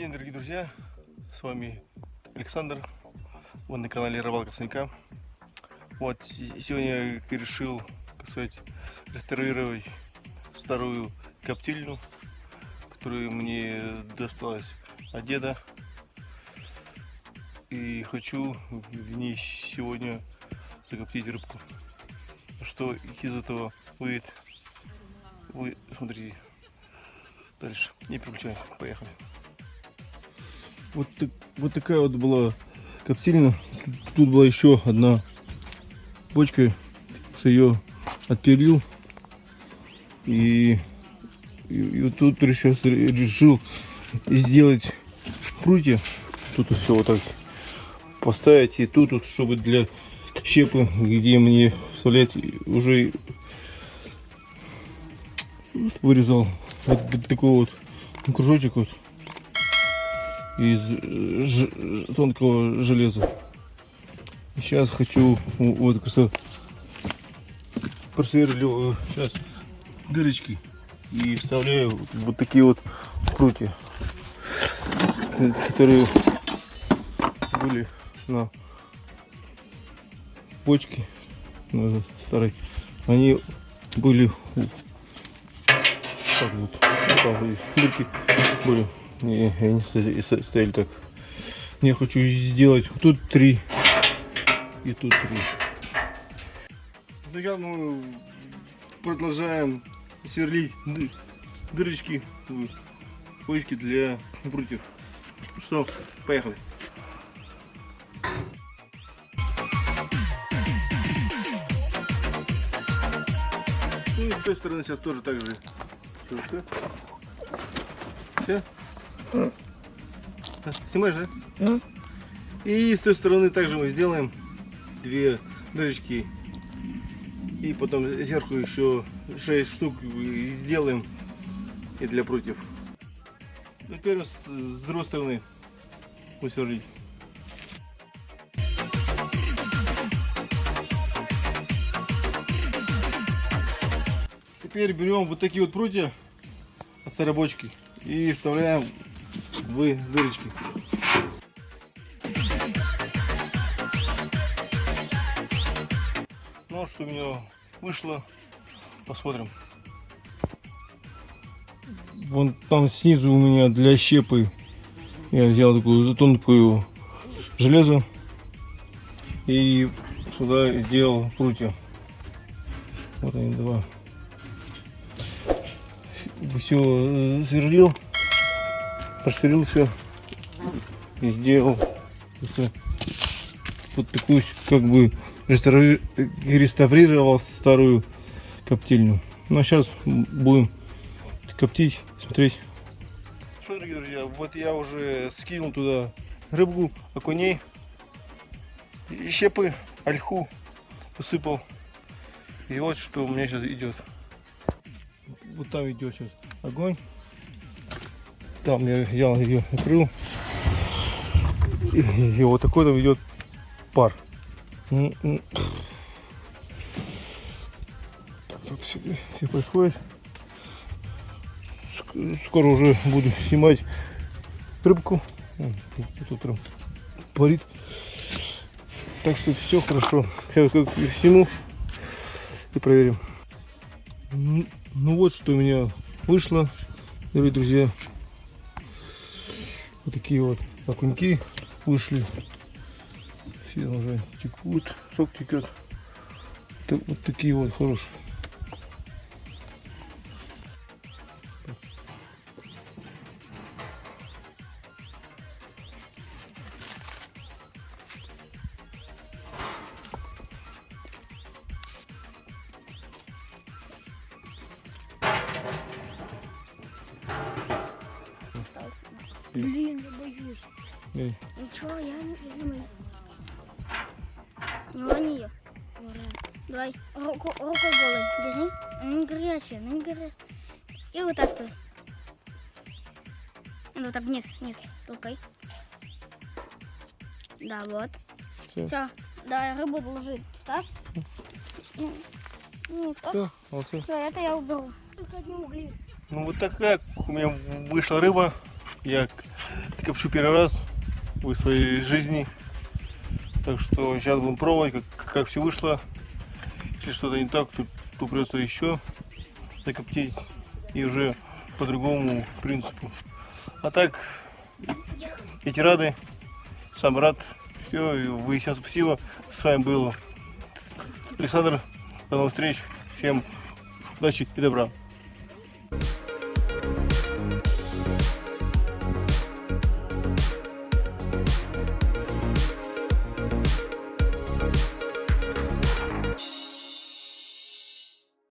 Добрый день, дорогие друзья, с вами Александр, вы на канале Рыбалка Санька. Вот сегодня я решил, так сказать, реставрировать старую коптильню, которая мне досталась от деда. И хочу в ней сегодня закоптить рыбку. Что из этого выйдет, вы смотрите дальше. Не переключай, поехали. Вот такая вот была коптильня. Тут была еще одна бочка, с ее отпилил. И вот тут сейчас решил сделать прутья. Тут все вот так поставить. И тут вот, чтобы для щепы, где мне вставлять, уже вырезал вот такой вот кружочек вот из тонкого железа. Сейчас хочу вот просверлю сейчас дырочки и вставляю вот такие вот прутья, которые были на бочке старой. Они были так вот, там дырки были. Не, они стояли так. Я хочу сделать тут 3 и тут 3. Сначала мы продолжаем сверлить дырочки, бочки для прутьев. Ну что, поехали. И с той стороны сейчас тоже так же. Все? Снимаешь, да? И с той стороны также мы сделаем 2 дырочки. И потом сверху еще 6 штук сделаем и для прутьев. Теперь с другой стороны усверлить. Теперь берем вот такие вот прутья от старой бочки и вставляем в дырочки. Ну что у меня вышло, посмотрим. Вон там снизу у меня для щепы я взял такую тонкую железо и сюда сделал прутья. Вот они 2. Все сверлил, просверлил все и сделал вот такую, как бы реставрировал старую коптильню. Ну а сейчас будем коптить, смотреть. Что, дорогие друзья, вот я уже скинул туда рыбку, окуней, щепы, ольху посыпал. И вот что у меня сейчас идет. Вот там идет сейчас огонь. Там я ее накрыл. И вот такой там идет пар. Так, тут все происходит. Скоро уже буду снимать рыбку. Тут прям парит. Так что все хорошо. Сейчас как сниму и проверим. Ну вот что у меня вышло, дорогие друзья. Вот такие вот окуньки вышли. Все уже текут, сок текет. Вот такие вот хорошие. Блин, я боюсь. Эй. Ничего, я не боюсь. Не гони ее. Давай, рукой голой бери. Она не горячая, она не горячая. И вытаскивай. Вот так вниз, рукой. Да, вот. Все. Давай рыбу положи в таз. Все, это я уберу. Только одни угли. Ну вот такая у меня вышла рыба. Я копчу первый раз в своей жизни. Так что сейчас будем пробовать, как все вышло. Если что-то не так, то придется еще закоптить и уже по другому принципу. А так, эти рады, сам рад. Все, и вы всем спасибо. С вами был Александр. До новых встреч. Всем удачи и добра.